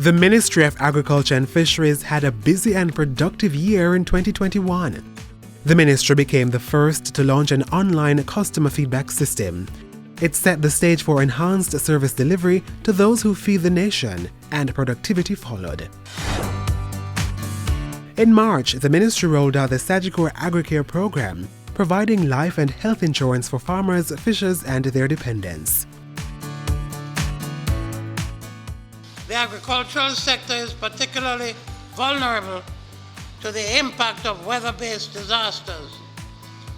The Ministry of Agriculture and Fisheries had a busy and productive year in 2021. The ministry became the first to launch an online customer feedback system. It set the stage for enhanced service delivery to those who feed the nation, and productivity followed. In March, the ministry rolled out the Sagicor AgriCare program, providing life and health insurance for farmers, fishers, and their dependents. The agricultural sector is particularly vulnerable to the impact of weather-based disasters,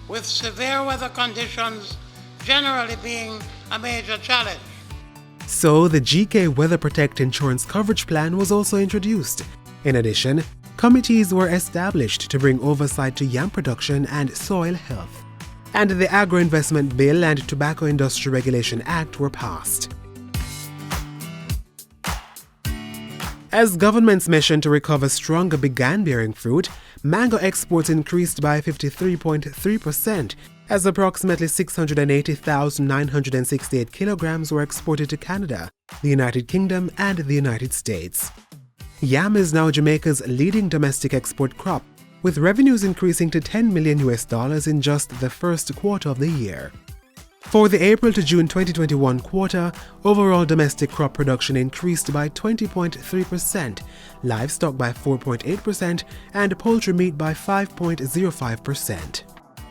with severe weather conditions generally being a major challenge. So, the GK Weather Protect Insurance Coverage Plan was also introduced. In addition, committees were established to bring oversight to yam production and soil health. And the Agro-Investment Bill and Tobacco Industry Regulation Act were passed. As government's mission to recover stronger began bearing fruit, mango exports increased by 53.3%, as approximately 680,968 kilograms were exported to Canada, the United Kingdom, and the United States. Yam is now Jamaica's leading domestic export crop, with revenues increasing to $10 million in just the first quarter of the year. For the April to June 2021 quarter, overall domestic crop production increased by 20.3%, livestock by 4.8%, and poultry meat by 5.05%.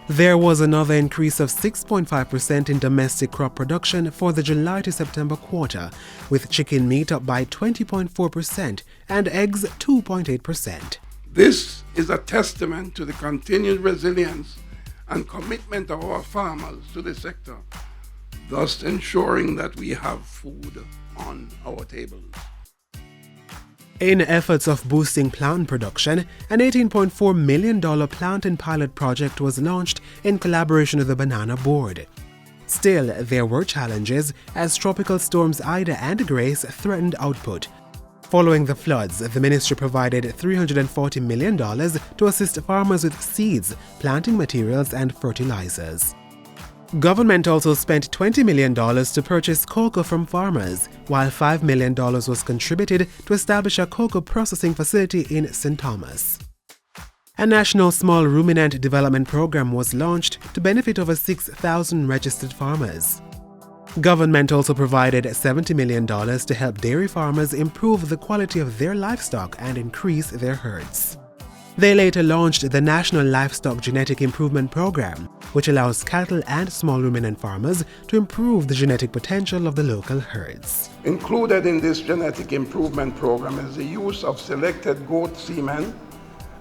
There was another increase of 6.5% in domestic crop production for the July to September quarter, with chicken meat up by 20.4% and eggs 2.8%. This is a testament to the continued resilience and commitment of our farmers to the sector, thus ensuring that we have food on our tables. In efforts of boosting plant production, an $18.4 million plant and pilot project was launched in collaboration with the Banana Board. Still, there were challenges as tropical storms Ida and Grace threatened output. Following the floods, the ministry provided $340 million to assist farmers with seeds, planting materials, and fertilizers. Government also spent $20 million to purchase cocoa from farmers, while $5 million was contributed to establish a cocoa processing facility in St. Thomas. A national small ruminant development program was launched to benefit over 6,000 registered farmers. Government also provided $70 million to help dairy farmers improve the quality of their livestock and increase their herds. They later launched the National Livestock Genetic Improvement Program, which allows cattle and small ruminant farmers to improve the genetic potential of the local herds. Included in this genetic improvement program is the use of selected goat semen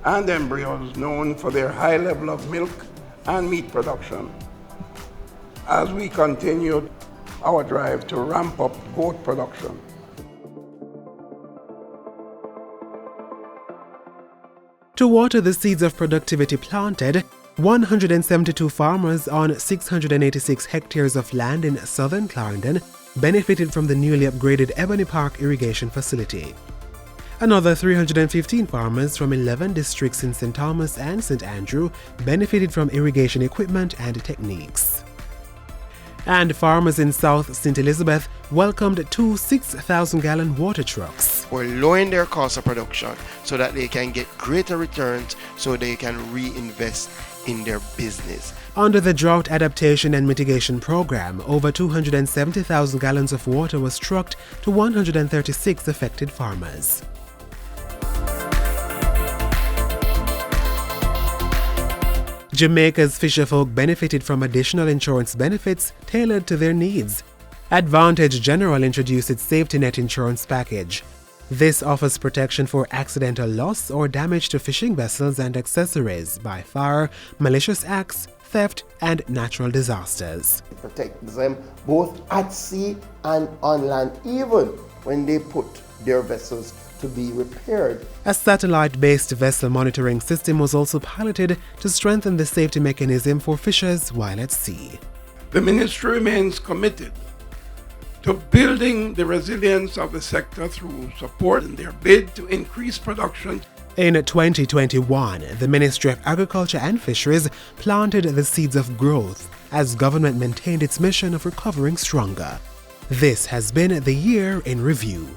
and embryos known for their high level of milk and meat production. As we continued our drive to ramp up goat production. To water the seeds of productivity planted, 172 farmers on 686 hectares of land in southern Clarendon benefited from the newly upgraded Ebony Park irrigation facility. Another 315 farmers from 11 districts in St. Thomas and St. Andrew benefited from irrigation equipment and techniques. And farmers in South St. Elizabeth welcomed two 6,000-gallon water trucks. We're lowering their cost of production so that they can get greater returns so they can reinvest in their business. Under the Drought Adaptation and Mitigation Program, over 270,000 gallons of water was trucked to 136 affected farmers. Jamaica's fisherfolk benefited from additional insurance benefits tailored to their needs. Advantage General introduced its safety net insurance package. This offers protection for accidental loss or damage to fishing vessels and accessories by fire, malicious acts, theft, and natural disasters. It protects them both at sea and on land, even when they put their vessels to be repaired. A satellite-based vessel monitoring system was also piloted to strengthen the safety mechanism for fishers while at sea. The ministry remains committed to building the resilience of the sector through support in their bid to increase production. In 2021, the Ministry of Agriculture and Fisheries planted the seeds of growth as government maintained its mission of recovering stronger. This has been the Year in Review.